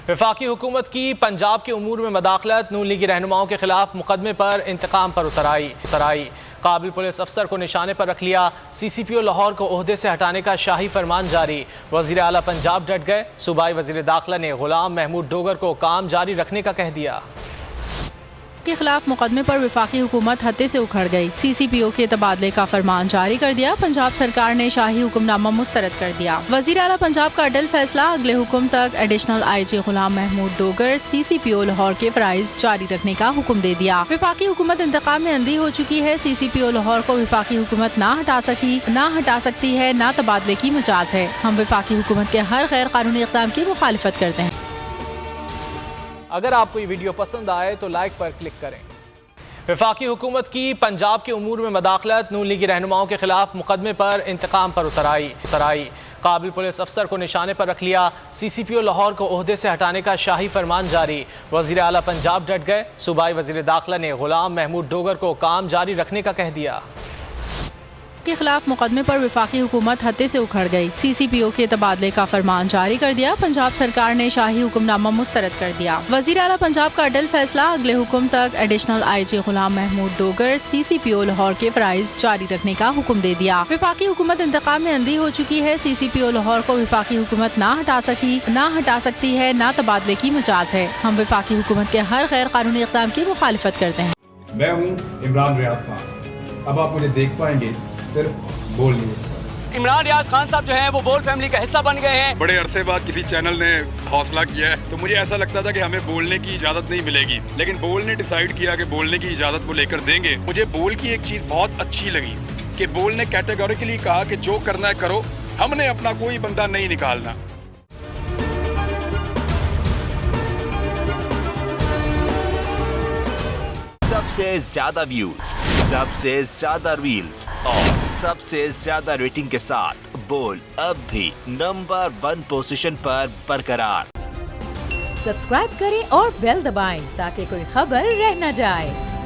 وفاقی حکومت کی پنجاب کے امور میں مداخلت، نون لیگی رہنماؤں کے خلاف مقدمے پر انتقام پر اترائی قابل پولیس افسر کو نشانے پر رکھ لیا، سی سی پی او لاہور کو عہدے سے ہٹانے کا شاہی فرمان جاری، وزیر اعلیٰ پنجاب ڈٹ گئے، صوبائی وزیر داخلہ نے غلام محمود ڈوگر کو کام جاری رکھنے کا کہہ دیا۔ کے خلاف مقدمے پر وفاقی حکومت ہتے سے اکھڑ گئی، سی سی پی او کے تبادلے کا فرمان جاری کر دیا، پنجاب سرکار نے شاہی حکم نامہ مسترد کر دیا، وزیر اعلیٰ پنجاب کا اڈل فیصلہ، اگلے حکم تک ایڈیشنل آئی جی غلام محمود ڈوگر سی سی پی او لاہور کے فرائض جاری رکھنے کا حکم دے دیا۔ وفاقی حکومت انتقام میں اندھی ہو چکی ہے، سی سی پی او لاہور کو وفاقی حکومت نہ ہٹا سکتی ہے، نہ تبادلے کی مجاز ہے۔ ہم وفاقی حکومت کے ہر غیر قانونی اقدام کی مخالفت کرتے ہیں۔ اگر آپ کو یہ ویڈیو پسند آئے تو لائک پر کلک کریں۔ وفاقی حکومت کی پنجاب کے امور میں مداخلت، نون لیگی رہنماؤں کے خلاف مقدمے پر انتقام پر اترائی قابل پولیس افسر کو نشانے پر رکھ لیا، سی سی پی او لاہور کو عہدے سے ہٹانے کا شاہی فرمان جاری، وزیر اعلیٰ پنجاب ڈٹ گئے، صوبائی وزیر داخلہ نے غلام محمود ڈوگر کو کام جاری رکھنے کا کہہ دیا۔ کے خلاف مقدمے پر وفاقی حکومت ہتے سے اکھڑ گئی، سی سی پی او کے تبادلے کا فرمان جاری کر دیا، پنجاب سرکار نے شاہی حکم نامہ مسترد کر دیا، وزیر اعلیٰ پنجاب کا اڈل فیصلہ، اگلے حکم تک ایڈیشنل آئی جی غلام محمود ڈوگر سی سی پی او لاہور کے فرائض جاری رکھنے کا حکم دے دیا۔ وفاقی حکومت انتقام میں اندھی ہو چکی ہے، سی سی پی او لاہور کو وفاقی حکومت نہ ہٹا سکتی ہے، نہ تبادلے کی مجاز ہے۔ ہم وفاقی حکومت کے ہر غیر قانونی اقدام کی مخالفت کرتے ہیں۔ میں ہوں عمران ریاض خان، اب آپ مجھے دیکھ پائیں گے صرف بول نیوز پر۔ عمران ریاض خان صاحب جو ہیں وہ بول فیملی کا حصہ بن گئے ہیں۔ بڑے عرصے بعد کسی چینل نے حوصلہ کیا ہے تو مجھے ایسا لگتا تھا کہ ہمیں بولنے کی اجازت نہیں ملے گی، لیکن بول نے ڈیسائیڈ کیا کہ بولنے کی اجازت وہ لے کر دیں گے۔ مجھے بول کی ایک چیز بہت اچھی لگی کہ بول نے کیٹیگوریکلی کہا کہ جو کرنا ہے کرو، ہم نے اپنا کوئی بندہ نہیں نکالنا۔ سب سے زیادہ ویوز، سب سے زیادہ ریلز اور سب سے زیادہ ریٹنگ کے ساتھ بول اب بھی نمبر 1 پوزیشن پر برقرار۔ سبسکرائب کریں اور بیل دبائیں تاکہ کوئی خبر رہ نہ جائے۔